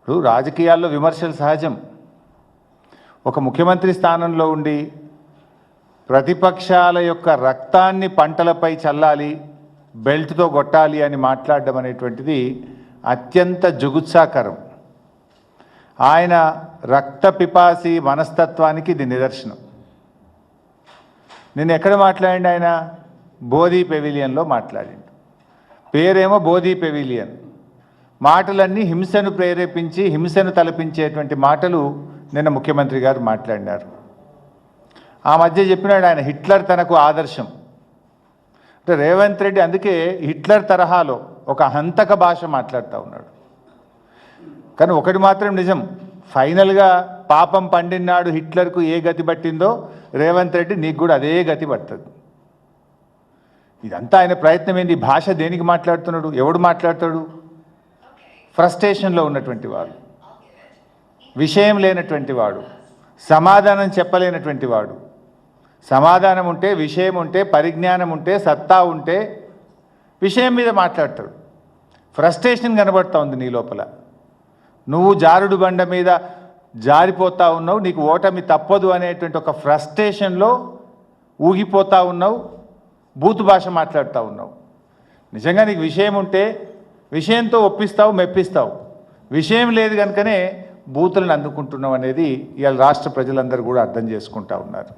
ఇప్పుడు రాజకీయాల్లో విమర్శలు సహజం. ఒక ముఖ్యమంత్రి స్థానంలో ఉండి ప్రతిపక్షాల యొక్క రక్తాన్ని పంటలపై చల్లాలి, బెల్ట్తో కొట్టాలి అని మాట్లాడడం అనేటువంటిది అత్యంత జుగుత్సాకరం. ఆయన రక్త పిపాసి మనస్తత్వానికి ఇది నిదర్శనం. నేను ఎక్కడ మాట్లాడిండు? ఆయన బోధి పెవిలియన్లో మాట్లాడిండు. పేరేమో బోధి పెవిలియన్. మాటలన్నీ హింసను ప్రేరేపించి హింసను తలపించేటువంటి మాటలు నిన్న ముఖ్యమంత్రి గారు మాట్లాడినారు. ఆ మధ్య చెప్పినాడు ఆయన హిట్లర్ తనకు ఆదర్శం. అంటే రేవంత్ రెడ్డి అందుకే హిట్లర్ తరహాలో ఒక హంతక భాష మాట్లాడుతూ ఉన్నాడు. కానీ ఒకటి మాత్రం నిజం, ఫైనల్గా పాపం పండినాడు హిట్లర్కు ఏ గతి పట్టిందో రేవంత్ రెడ్డి నీకు కూడా అదే గతి పడుతుంది. ఇదంతా ఆయన ప్రయత్నం ఏంది? భాష దేనికి మాట్లాడుతున్నాడు? ఎవడు మాట్లాడతాడు? ఫ్రస్ట్రేషన్లో ఉన్నటువంటి వాడు, విషయం లేనటువంటి వాడు, సమాధానం చెప్పలేనటువంటి వాడు. సమాధానం ఉంటే, విషయం ఉంటే, పరిజ్ఞానం ఉంటే, సత్తా ఉంటే విషయం మీద మాట్లాడతాడు. ఫ్రస్ట్రేషన్ కనబడుతూ ఉంది నీ లోపల. నువ్వు జారుడు బండ మీద జారిపోతూ ఉన్నావు, నీకు ఓటమి తప్పదు అనేటువంటి ఒక ఫ్రస్ట్రేషన్లో ఊగిపోతూ ఉన్నావు, బూతు భాష మాట్లాడుతూ ఉన్నావు. నిజంగా నీకు విషయం ఉంటే విషయంతో ఒప్పిస్తావు, మెప్పిస్తావు. విషయం లేదు కనుకనే బూతులను అందుకుంటున్నావు అనేది ఇవాళ రాష్ట్ర ప్రజలందరూ కూడా అర్థం చేసుకుంటూ ఉన్నారు.